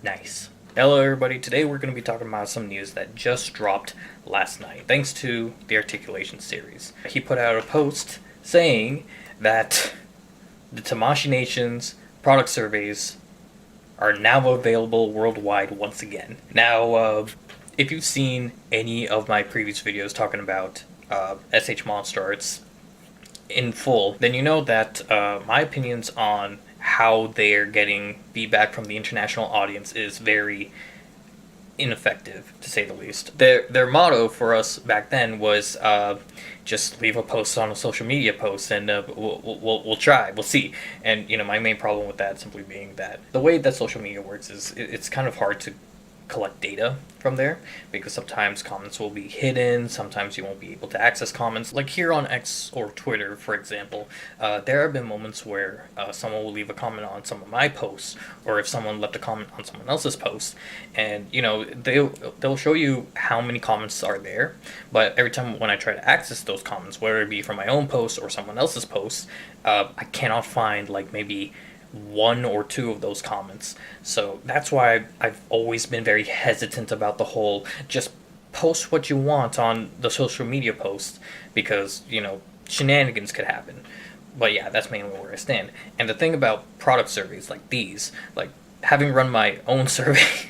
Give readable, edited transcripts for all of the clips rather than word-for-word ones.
Nice. Hello everybody, today we're going to be talking about some news that just dropped last night, thanks to the Articulation series. He put out a post saying that the Tamashi Nations product surveys are now available worldwide once again. Now, if you've seen any of my previous videos talking about S.H.MonsterArts in full, then you know that my opinions on how they're getting feedback from the international audience is very ineffective, to say the least. Their motto for us back then was just leave a post on a social media post and we'll try, we'll see. And my main problem with that simply being that the way that social media works is it's kind of hard to collect data from there, because sometimes comments will be hidden, sometimes you won't be able to access comments. Like here on X or Twitter, for example, there have been moments where someone will leave a comment on some of my posts, or if someone left a comment on someone else's post, and they'll show you how many comments are there, but every time when I try to access those comments, whether it be from my own post or someone else's post, I cannot find like maybe one or two of those comments. So that's why I've always been very hesitant about the whole just post what you want on the social media post, because shenanigans could happen. But yeah, that's mainly where I stand. And the thing about product surveys like these, like having run my own survey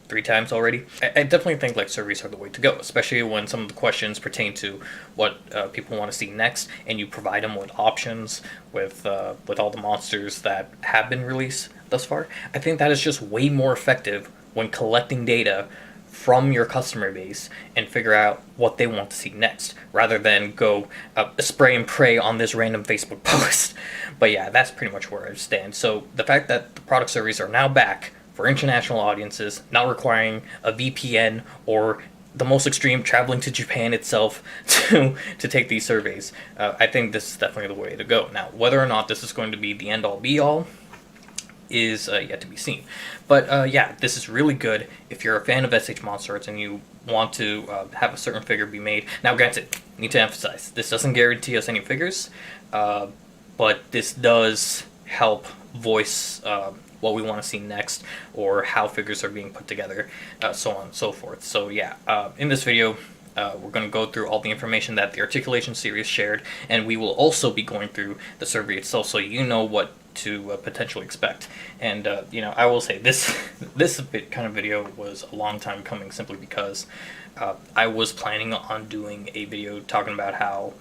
3 times already, I definitely think like surveys are the way to go, especially when some of the questions pertain to what people want to see next, and you provide them with options with all the monsters that have been released thus far. I think that is just way more effective when collecting data from your customer base and figure out what they want to see next, rather than go spray and pray on this random Facebook post. But yeah, that's pretty much where I stand. So the fact that the product surveys are now back for international audiences, not requiring a VPN or the most extreme traveling to Japan itself to take these surveys, I think this is definitely the way to go. Now, whether or not this is going to be the end-all be-all is yet to be seen. But yeah, this is really good if you're a fan of S.H.MonsterArts and you want to have a certain figure be made. Now, granted, need to emphasize, this doesn't guarantee us any figures, but this does help voice what we want to see next, or how figures are being put together, so on and so forth. So yeah, in this video, we're going to go through all the information that the Articulation series shared, and we will also be going through the survey itself, so you know what to potentially expect. And I will say this kind of video was a long time coming, simply because I was planning on doing a video talking about how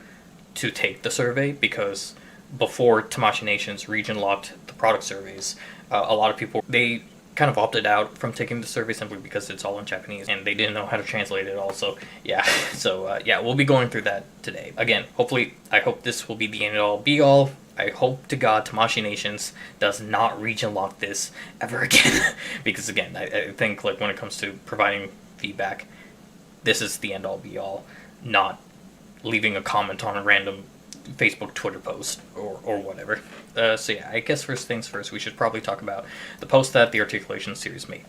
to take the survey, because before Tamashi Nations region locked the product surveys, a lot of people, they kind of opted out from taking the survey simply because it's all in Japanese and they didn't know how to translate it also. Yeah, so yeah, we'll be going through that today. Again, hopefully, I hope this will be the end-all be-all. I hope to God Tamashi Nations does not region lock this ever again. Because again, I think like when it comes to providing feedback, this is the end-all be-all, not leaving a comment on a random Facebook, Twitter post, or whatever. So yeah, I guess first things first, we should probably talk about the post that the Articulation series made,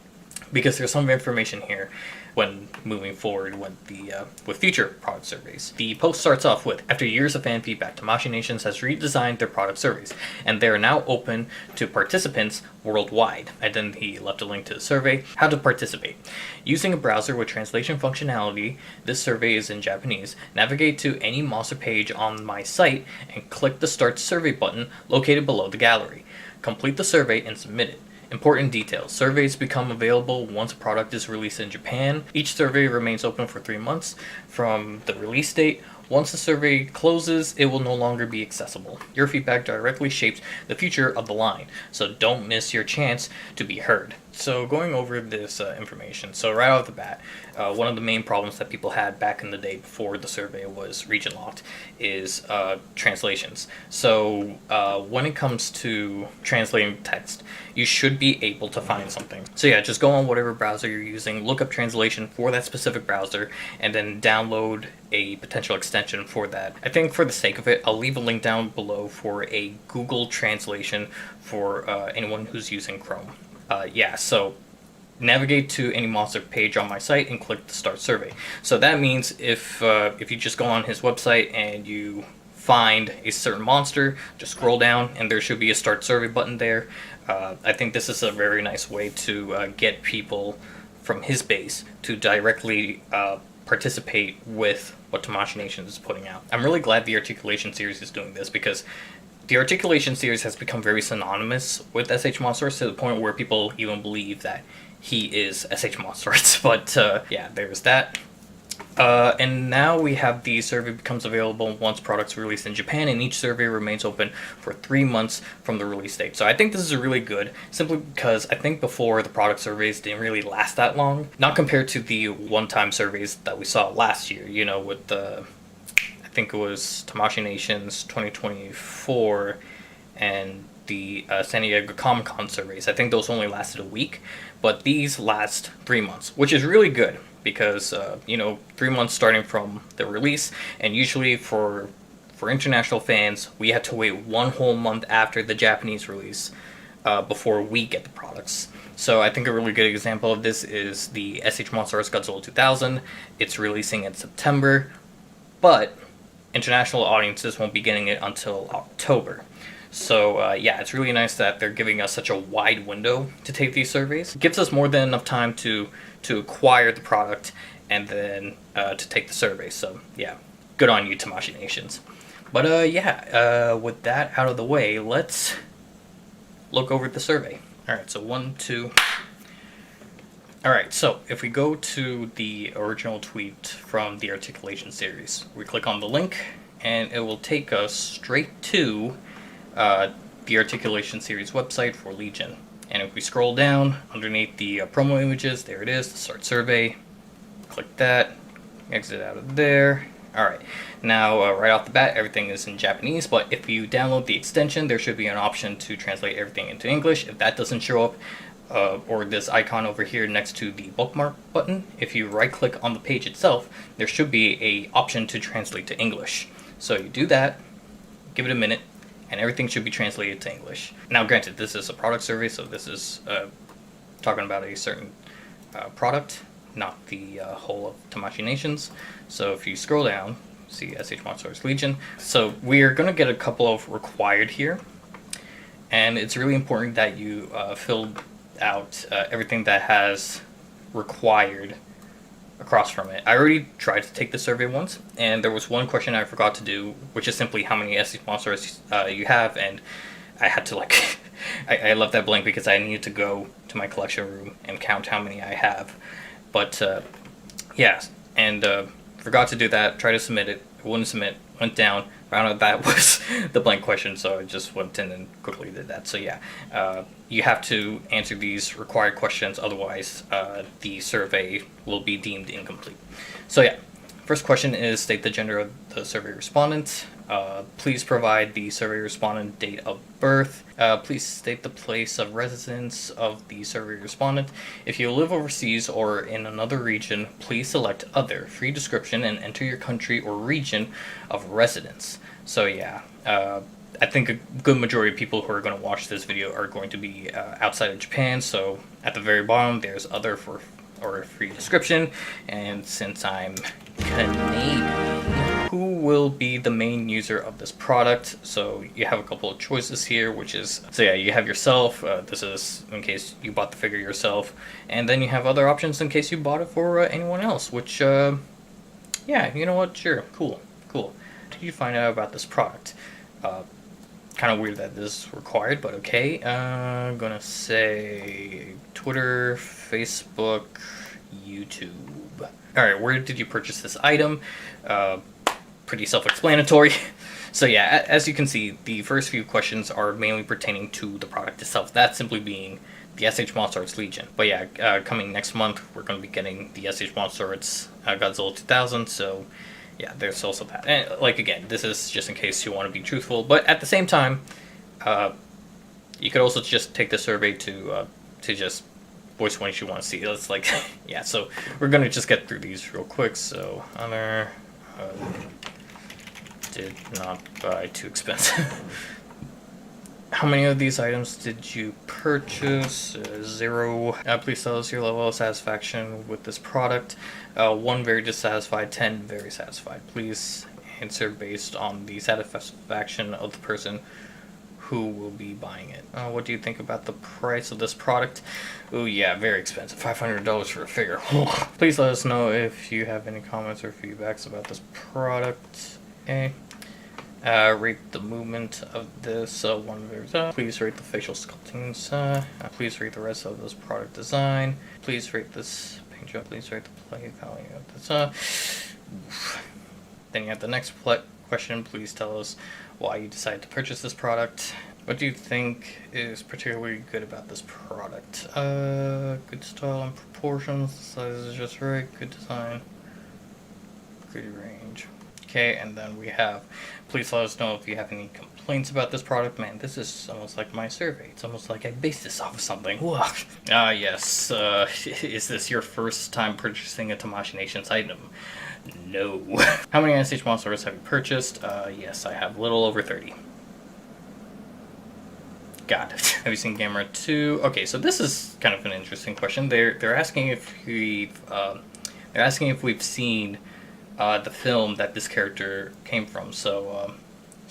because there's some information here when moving forward with future product surveys. The post starts off with, after years of fan feedback, Tamashi Nations has redesigned their product surveys, and they are now open to participants worldwide. And then he left a link to the survey. How to participate. Using a browser with translation functionality, this survey is in Japanese. Navigate to any monster page on my site and click the Start Survey button located below the gallery. Complete the survey and submit it. Important details. Surveys become available once a product is released in Japan. Each survey remains open for 3 months from the release date. Once the survey closes, it will no longer be accessible. Your feedback directly shapes the future of the line, so don't miss your chance to be heard. So going over this information, so right off the bat, one of the main problems that people had back in the day before the survey was region locked is translations. So when it comes to translating text, you should be able to find something. So yeah, just go on whatever browser you're using, look up translation for that specific browser, and then download a potential extension for that. I think for the sake of it, I'll leave a link down below for a Google translation for anyone who's using Chrome. Yeah, so navigate to any monster page on my site and click the Start Survey. So that means if you just go on his website and you find a certain monster, just scroll down and there should be a Start Survey button there. I think this is a very nice way to get people from his base to directly participate with what Tamashi Nations is putting out. I'm really glad the Articulation series is doing this, because the Articulation series has become very synonymous with S.H.MonsterArts to the point where people even believe that he is S.H.MonsterArts. But yeah, there's that. And now we have the survey becomes available once products released in Japan, and each survey remains open for 3 months from the release date. So I think this is really good, simply because I think before the product surveys didn't really last that long, not compared to the one-time surveys that we saw last year, you know, with the, I think it was Tamashi Nations 2024 and the San Diego Comic-Con surveys. I think those only lasted a week, but these last 3 months, which is really good. Because, you know, 3 months starting from the release, and usually for international fans, we had to wait 1 whole month after the Japanese release before we get the products. So I think a really good example of this is the S.H.MonsterArts Godzilla 2000. It's releasing in September, but international audiences won't be getting it until October. So yeah, it's really nice that they're giving us such a wide window to take these surveys. It gives us more than enough time to acquire the product and then to take the survey. So yeah, good on you, Tamashi Nations. But yeah, with that out of the way, let's look over the survey. Alright, so 1, 2... Alright, so if we go to the original tweet from the Articulation series, we click on the link, and it will take us straight to the Articulation series website for Legion. And if we scroll down underneath the promo images, there it is, the start survey. Click that, exit out of there. Alright, now right off the bat, everything is in Japanese, but if you download the extension, there should be an option to translate everything into English. If that doesn't show up, or this icon over here next to the bookmark button, if you right click on the page itself, there should be an option to translate to English. So you do that, give it a minute, and everything should be translated to English. Now granted, this is a product survey, so this is talking about a certain product, not the whole of Tamashi Nations. So if you scroll down, see S.H.MonsterArts Legion. So we're going to get a couple of required here, and it's really important that you fill out everything that has required across from it. I already tried to take the survey once, and there was one question I forgot to do, which is simply how many S.H.MonsterArts you have, and I had to like I left that blank because I needed to go to my collection room and count how many I have. But yeah, and forgot to do that, tried to submit it, wouldn't submit, went down, found out that was the blank question, so I just went in and quickly did that. So yeah, you have to answer these required questions, otherwise the survey will be deemed incomplete. So yeah, first question is state the gender of the survey respondent. Please provide the survey respondent date of birth. Please state the place of residence of the survey respondent. If you live overseas or in another region, please select other, free description, and enter your country or region of residence. So yeah, I think a good majority of people who are going to watch this video are going to be outside of Japan, so at the very bottom there's other for or free description, and since I'm Canadian, who will be the main user of this product? So you have a couple of choices here, which is, so yeah, you have yourself, this is in case you bought the figure yourself, and then you have other options in case you bought it for anyone else, which, yeah, you know what, sure, cool. Did you find out about this product? Kind of weird that this is required, but okay. I'm gonna say Twitter, Facebook, YouTube. Alright, where did you purchase this item? Pretty self-explanatory. So yeah, as you can see, the first few questions are mainly pertaining to the product itself, that simply being the S.H.MonsterArts Legion. But yeah, coming next month, we're going to be getting the S.H.MonsterArts Godzilla 2000, so yeah, there's also that. And like, again, this is just in case you want to be truthful, but at the same time, you could also just take the survey to just voice what you want to see. It's like, yeah, so we're going to just get through these real quick. So, honor, did not buy, too expensive. How many of these items did you purchase? 0. Please tell us your level of satisfaction with this product. 1, very dissatisfied. 10, very satisfied. Please answer based on the satisfaction of the person who will be buying it. What do you think about the price of this product? Oh yeah, very expensive. $500 for a figure. Please let us know if you have any comments or feedbacks about this product. Okay. Rate the movement of this 1 very. Please rate the facial sculptings. Please rate the rest of this product design. Please rate this paint job. Please rate the play value of this. Then you have the next question. Please tell us why you decided to purchase this product. What do you think is particularly good about this product? Good style and proportions. The size is just right. Good design. Good range. Okay, and then we have, please let us know if you have any complaints about this product. Man, this is almost like my survey. It's almost like I based this off of something. Yes. Is this your first time purchasing a Tamashi Nations item? No. How many S.H.MonsterArts have you purchased? Yes, I have a little over 30. Got it. Have you seen Gamera 2? Okay, so this is kind of an interesting question. They're asking if we've seen the film that this character came from. So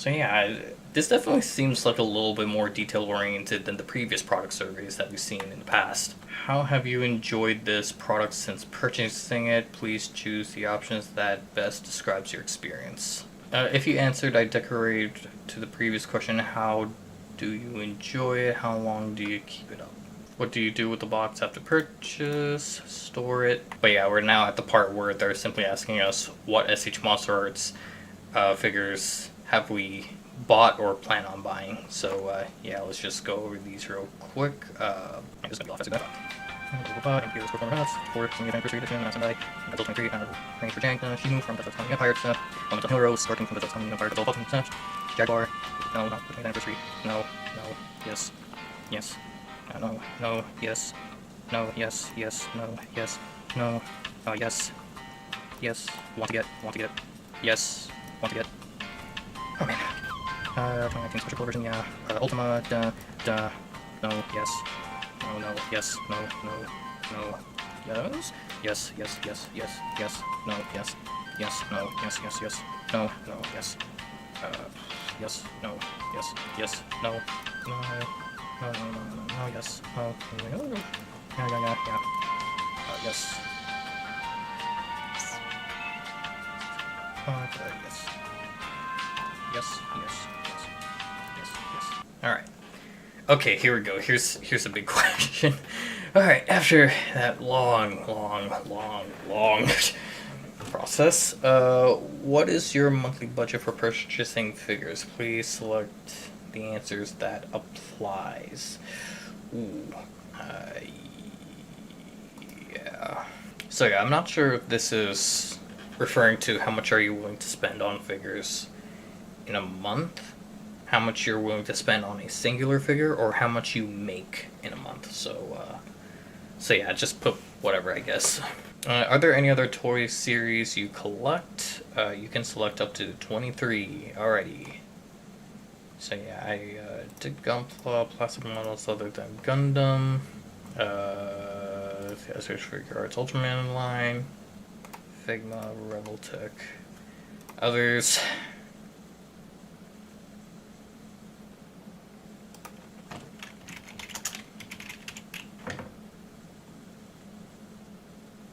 yeah, this definitely seems like a little bit more detail oriented than the previous product surveys that we've seen in the past. How have you enjoyed this product since purchasing it? Please choose the options that best describes your experience. If you answered I decorate to the previous question, how do you enjoy it? How long do you keep it up? What do you do with the box after purchase? Store it. But yeah, we're now at the part where they're simply asking us what S.H.MonsterArts figures have we bought or plan on buying. So yeah, let's just go over these real quick. Just gonna be off as thanks for Jank, Shimu from the Coming Empire, Elemental Heroes, starting from the Coming Empire, the Vulcan Jaguar, no, not the anniversary, no, yes, yes, no, yes, no, yes, no, yes, no, yes, want to get, yes, want to get, oh man, 2019 special version, yeah, Ultima, no, yes, no, yes, no, yes, yes, no, yes, no, yes, no, yes, yes, no, yes, no, no, yes, no, yeah, yes, yes, alright. Okay, here we go. Here's a big question. Alright, after that long process, what is your monthly budget for purchasing figures? Please select the answers that applies. Yeah. So yeah, I'm not sure if this is referring to how much are you willing to spend on figures in a month, how much you're willing to spend on a singular figure, or how much you make in a month. So yeah, just put whatever, I guess. Are there any other toy series you collect? You can select up to 23. Alrighty. So yeah, I did Gunpla, plastic models other than Gundam. S.H. Figure Arts Ultraman line, Figma, Revoltech, others.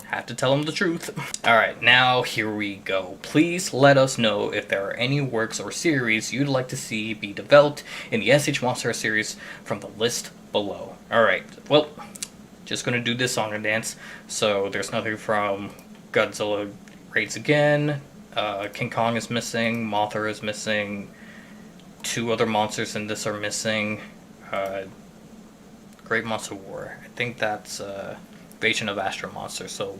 Have to tell them the truth. Alright, now here we go. Please let us know if there are any works or series you'd like to see be developed in the S.H.MonsterArts series from the list below. Alright, well, just gonna do this song and dance. So there's nothing from Godzilla Raids Again, King Kong is missing, Mothra is missing, 2 other monsters in this are missing, Great Monster War. I think that's Invasion of Astro Monster, so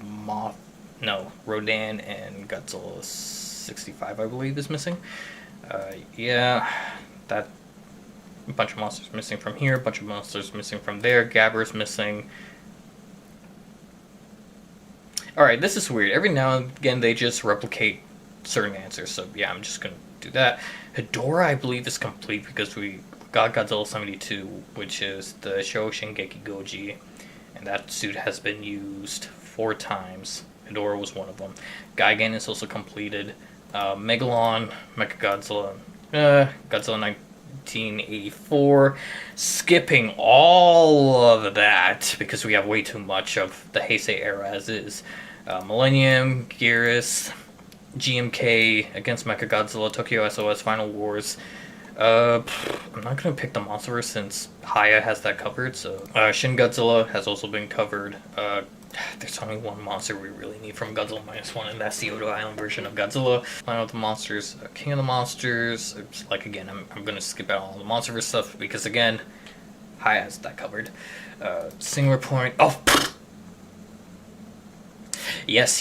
Rodan and Godzilla 65, I believe, is missing. Yeah, that a bunch of monsters missing from here, a bunch of monsters missing from there, Gabber's missing. Alright, this is weird. Every now and again they just replicate certain answers, so yeah, I'm just gonna do that. Hedorah, I believe, is complete because we got Godzilla 72, which is the Sho Shingeki Goji. And that suit has been used 4 times. Hedorah was one of them. Gigan is also completed. Megalon, Mechagodzilla, Godzilla 1984. Skipping all of that because we have way too much of the Heisei era as is. Millennium, Gearus, GMK, Against Mechagodzilla, Tokyo SOS, Final Wars. I'm not gonna pick the Monsterverse since Haya has that covered. So Shin Godzilla has also been covered. There's only one monster we really need from Godzilla -1, and that's the Odo Island version of Godzilla. Planet of the Monsters, King of the Monsters. Like again, I'm gonna skip out all the Monsterverse stuff because again, Haya has that covered. Singular Point. Oh, yes.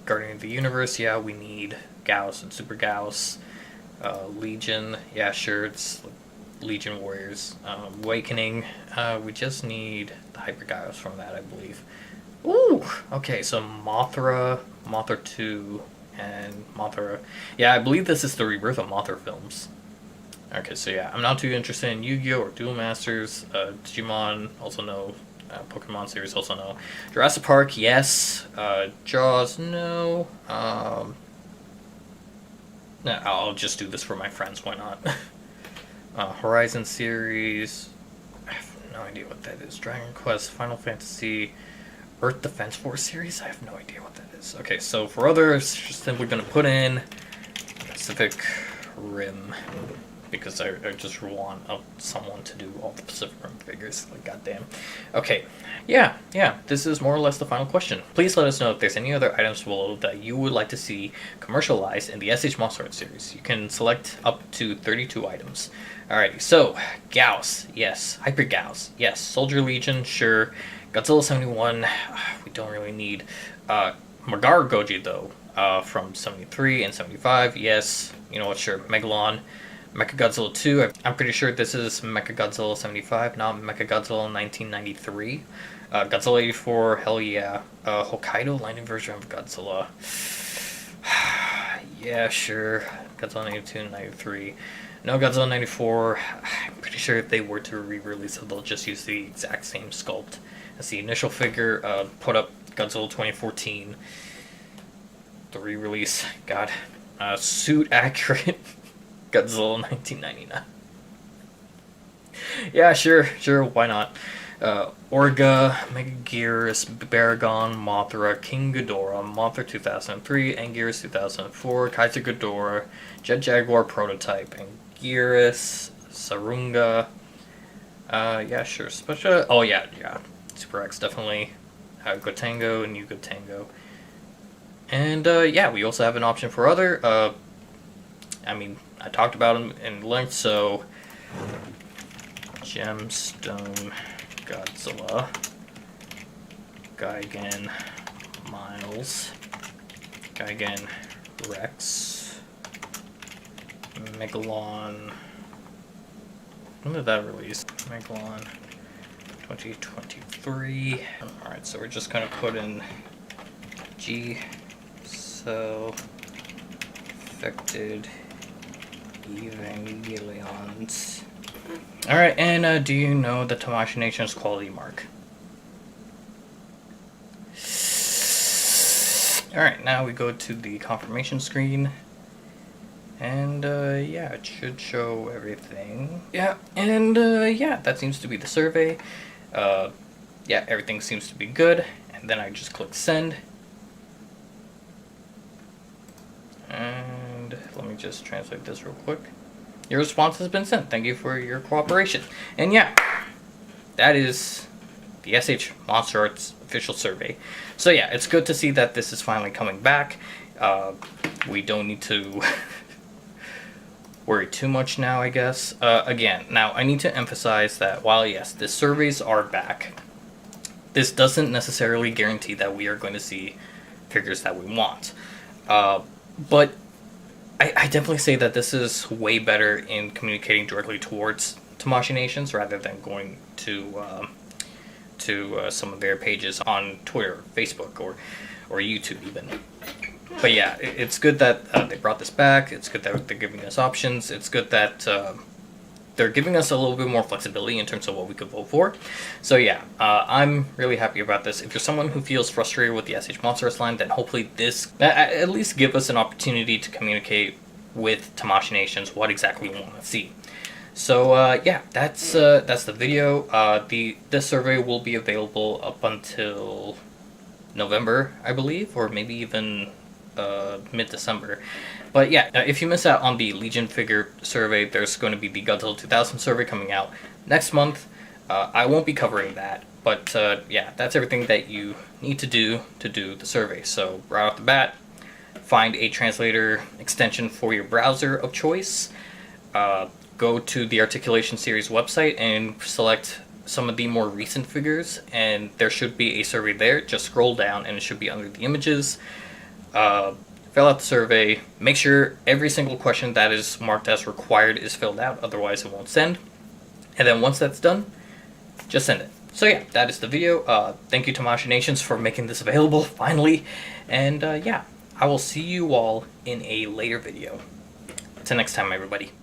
Guardian of the Universe. Yeah, we need Gauss and Super Gauss. Legion. Yeah, sure. It's Legion Warriors. Awakening. We just need the Hyper Gaius from that, I believe. Ooh! Okay, so Mothra 2, and Mothra... Yeah, I believe this is the rebirth of Mothra films. Okay, so yeah, I'm not too interested in Yu-Gi-Oh! Or Duel Masters. Digimon, also no. Pokemon series, also no. Jurassic Park, yes. Jaws, no. No, I'll just do this for my friends, why not? Horizon series, I have no idea what that is. Dragon Quest, Final Fantasy, Earth Defense Force series, I have no idea what that is. Okay, so for others, just simply going to put in Pacific Rim, because I just want someone to do all the Pacific Rim figures, like goddamn. Okay, yeah, this is more or less the final question. Please let us know if there's any other items below that you would like to see commercialized in the S.H.MonsterArts series. You can select up to 32 items. Alrighty, so, Gauss, yes. Hyper Gauss, yes. Soldier Legion, sure. Godzilla 71, we don't really need. Magara Goji, though, from 73 and 75, yes. You know what, sure. Megalon. Mechagodzilla 2, I'm pretty sure this is Mechagodzilla 75, not Mechagodzilla 1993. Godzilla 84, hell yeah. Hokkaido Lightning version of Godzilla. Yeah, sure. Godzilla 92 and 93. No Godzilla 94. I'm pretty sure if they were to re-release it, they'll just use the exact same sculpt as the initial figure. Put up Godzilla 2014. The re-release. God. Suit accurate. Godzilla 1999. Yeah, sure, why not? Orga, Megagearus, Baragon, Mothra, King Ghidorah, Mothra 2003, Anguirus 2004, Kaiser Ghidorah, Jet Jaguar Prototype, Anguirus, Sarunga. Yeah, sure. Special. Oh yeah. Super X definitely. Gotengo, New Gotengo. And yeah, we also have an option for other. I mean, I talked about them in length, so Gemstone Godzilla, Gigan Miles, Gigan Rex, Megalon. When did that release? Megalon 2023. Alright, so we're just gonna put in G Cell Affected Evangelions. Alright, and do you know the Tamashi Nations quality mark? Alright, now we go to the confirmation screen. And yeah, it should show everything. Yeah, and yeah, that seems to be the survey. Yeah, everything seems to be good. And then I just click send. And let me just translate this real quick. Your response has been sent. Thank you for your cooperation. And yeah, that is the S.H.MonsterArts official survey. So yeah, it's good to see that this is finally coming back. We don't need to worry too much now, I guess. Again, now I need to emphasize that while yes, the surveys are back, this doesn't necessarily guarantee that we are going to see figures that we want. But I definitely say that this is way better in communicating directly towards Tamashi Nations rather than going to some of their pages on Twitter, Facebook, or YouTube even. But yeah, it's good that they brought this back. It's good that they're giving us options. It's good that they're giving us a little bit more flexibility in terms of what we could vote for. So yeah, I'm really happy about this. If you're someone who feels frustrated with the S.H.MonsterArts line, then hopefully this at least give us an opportunity to communicate with Tamashi Nations what exactly we want to see. So yeah, that's the video. This survey will be available up until November, I believe, or maybe even mid-December. But yeah, if you miss out on the Legion figure survey, there's going to be the Godzilla 2000 survey coming out next month. I won't be covering that, but yeah, that's everything that you need to do the survey. So right off the bat, find a translator extension for your browser of choice. Go to the Articulation Series website and select some of the more recent figures, and there should be a survey there. Just scroll down and it should be under the images. Fill out the survey. Make sure every single question that is marked as required is filled out, otherwise it won't send. And then once that's done, just send it. So yeah, that is the video. Thank you Tamashi Nations for making this available, finally. And yeah, I will see you all in a later video. Until next time, everybody.